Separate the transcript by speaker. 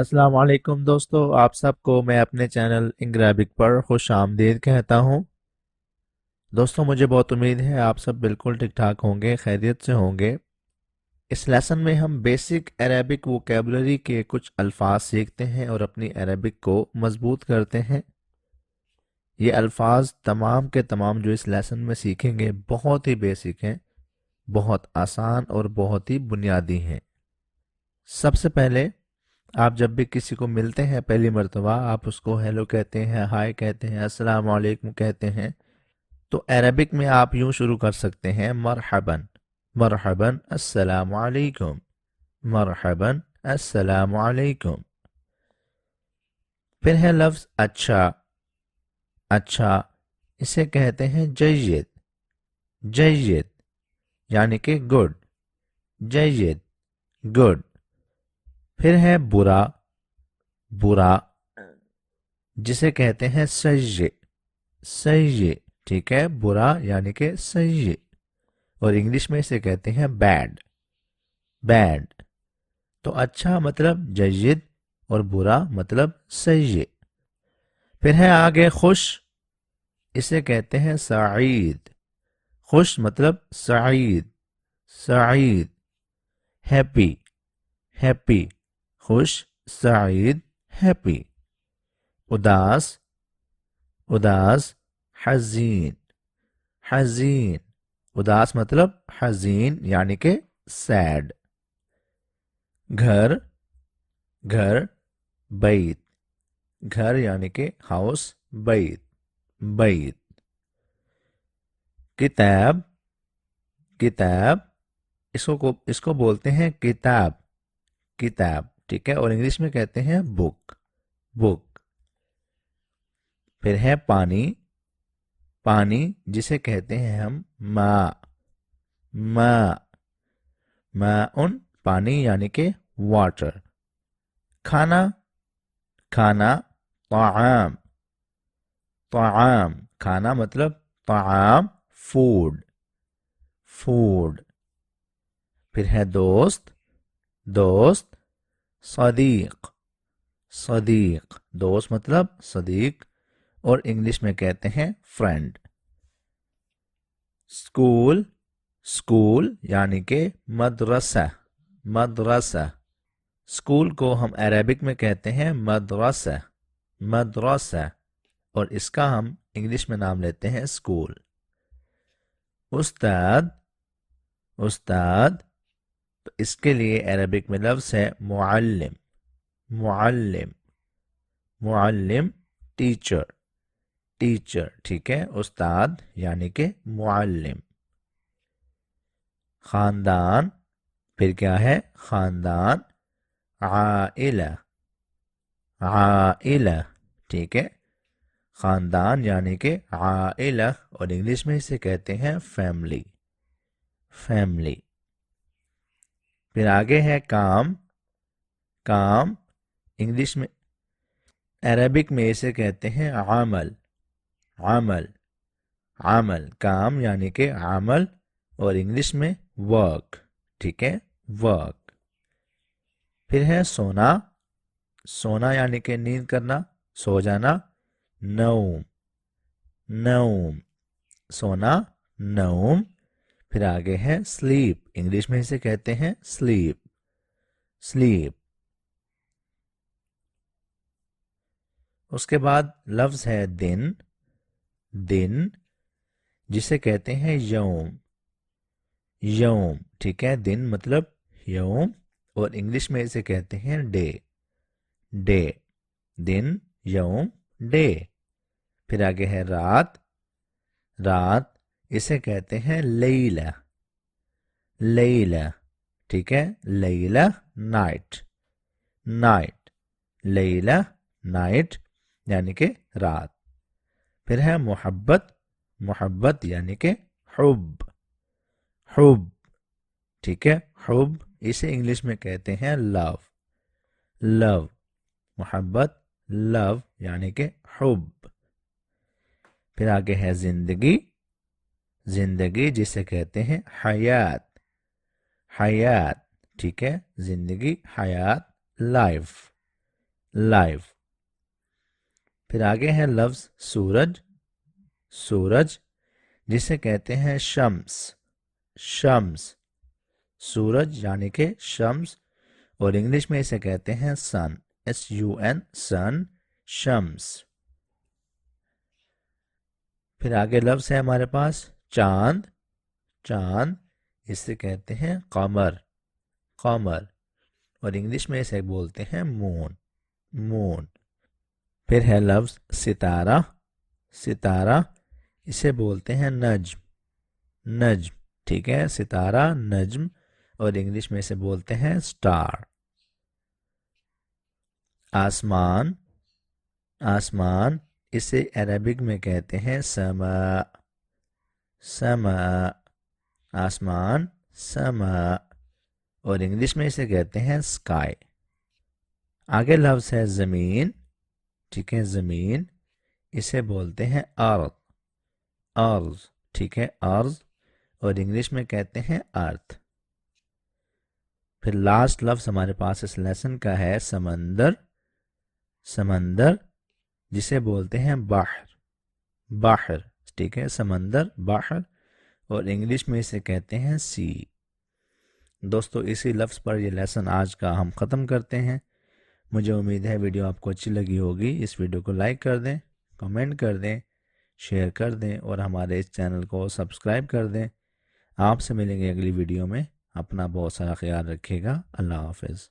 Speaker 1: السلام علیکم دوستو، آپ سب کو میں اپنے چینل انگریبک پر خوش آمدید کہتا ہوں۔ دوستو مجھے بہت امید ہے آپ سب بالکل ٹھیک ٹھاک ہوں گے، خیریت سے ہوں گے۔ اس لیسن میں ہم بیسک عربک ووکیبلری کے کچھ الفاظ سیکھتے ہیں اور اپنی عربک کو مضبوط کرتے ہیں۔ یہ الفاظ تمام کے تمام جو اس لیسن میں سیکھیں گے بہت ہی بیسک ہیں، بہت آسان اور بہت ہی بنیادی ہیں۔ سب سے پہلے آپ جب بھی کسی کو ملتے ہیں پہلی مرتبہ، آپ اس کو ہیلو کہتے ہیں، ہائے کہتے ہیں، السلام علیکم کہتے ہیں۔ تو عربک میں آپ یوں شروع کر سکتے ہیں، مرحباً، مرحباً السلام علیکم، مرحباً السلام علیکم۔ پھر ہے لفظ اچھا، اچھا اسے کہتے ہیں جید، جید یعنی کہ گڈ، جید گڈ۔ پھر ہے برا، برا جسے کہتے ہیں سیئ، سیئ، ٹھیک ہے، برا یعنی کہ سیئ، اور انگلش میں اسے کہتے ہیں بیڈ، بیڈ۔ تو اچھا مطلب جید اور برا مطلب سیئ۔ پھر ہے آگے خوش، اسے کہتے ہیں سعید، خوش مطلب سعید، سعید۔ ہیپی، ہیپی خوش، سعید، ہیپی۔ اداس، اداس حزین، حزین، اداس مطلب حزین یعنی کہ سیڈ۔ گھر، گھر بیت، گھر یعنی کہ ہاؤس، بیت، بیت۔ کتاب، کتاب اس کو بولتے ہیں کتاب، کتاب، ٹھیک ہے، اور انگلش میں کہتے ہیں بک، بک۔ پھر ہے پانی، پانی جسے کہتے ہیں ہم ماء، ماء، ماء پانی یعنی کہ واٹر۔ کھانا، کھانا طعام، طعام کھانا مطلب طعام فوڈ، فوڈ۔ پھر ہے دوست، دوست صدیق، صدیق دوست مطلب صدیق، اور انگلش میں کہتے ہیں فرینڈ۔ اسکول، اسکول یعنی کہ مدرسہ، مدرسہ، اسکول کو ہم عربک میں کہتے ہیں مدرسہ، مدرسہ، اور اس کا ہم انگلش میں نام لیتے ہیں اسکول۔ استاد، استاد تو اس کے لیے عربک میں لفظ ہے معلم، معلم، معلم ٹیچر، ٹیچر، ٹھیک ہے، استاد یعنی کہ معلم۔ خاندان، پھر کیا ہے خاندان، عائلہ، عائلہ، ٹھیک ہے، خاندان یعنی کہ عائلہ، اور انگلش میں اسے کہتے ہیں فیملی، فیملی۔ پھر آگے ہے کام، کام انگلش میں، عربک میں اسے کہتے ہیں عمل، عمل، عمل کام یعنی کہ عمل، اور انگلش میں ورک، ٹھیک ہے، ورک۔ پھر ہے سونا، سونا یعنی کہ نیند کرنا، سو جانا، نوم، نوم، سونا، نوم۔ پھر آگے ہے سلیپ، انگلش میں اسے کہتے ہیں سلیپ، سلیپ۔ اس کے بعد لفظ ہے دن، دن جسے کہتے ہیں یوم، یوم، ٹھیک ہے، دن مطلب یوم، اور انگلش میں اسے کہتے ہیں ڈے، ڈے، دن، یوم، ڈے۔ پھر آگے ہے رات، رات اسے کہتے ہیں لیلہ، لیلہ، ٹھیک ہے، لیلہ نائٹ، نائٹ، لیلہ نائٹ یعنی کہ رات۔ پھر ہے محبت، محبت یعنی کہ حب، حب، ٹھیک ہے، حب اسے انگلش میں کہتے ہیں لو، لو، محبت، لو یعنی کہ حب۔ پھر آگے ہے زندگی، زندگی جسے کہتے ہیں حیات، حیات، ٹھیک ہے، زندگی، حیات، لائف۔ لائف. پھر آگے ہے لفظ سورج. سورج جسے کہتے ہیں شمس. شمس سورج یعنی کہ شمس، اور انگلش میں اسے کہتے ہیں سن. SUN سن، شمس. پھر آگے لفظ ہے ہمارے پاس چاند. چاند اسے کہتے ہیں قمر. قمر، اور انگلش میں اسے بولتے ہیں مون. مون. پھر ہے لفظ ستارہ. ستارہ اسے بولتے ہیں نجم. نجم، ٹھیک ہے، ستارہ نجم، اور انگلش میں اسے بولتے ہیں سٹار. آسمان. آسمان اسے عربک میں کہتے ہیں سما. سما، آسمان سما، اور انگلش میں اسے کہتے ہیں سکائی. آگے لفظ ہے زمین. ٹھیک ہے، زمین اسے بولتے ہیں ارض. ارض، ٹھیک ہے، ارض، اور انگلش میں کہتے ہیں ارتھ. پھر لاسٹ لفظ ہمارے پاس اس لیسن کا ہے سمندر. سمندر جسے بولتے ہیں بحر. بحر، ٹھیک ہے، سمندر بحر، اور انگلش میں اسے کہتے ہیں سی. دوستو اسی لفظ پر یہ لیسن آج کا ہم ختم کرتے ہیں. مجھے امید ہے ویڈیو آپ کو اچھی لگی ہوگی. اس ویڈیو کو لائک کر دیں، کمنٹ کر دیں، شیئر کر دیں، اور ہمارے اس چینل کو سبسکرائب کر دیں. آپ سے ملیں گے اگلی ویڈیو میں. اپنا بہت سارا خیال رکھیے گا. اللہ حافظ.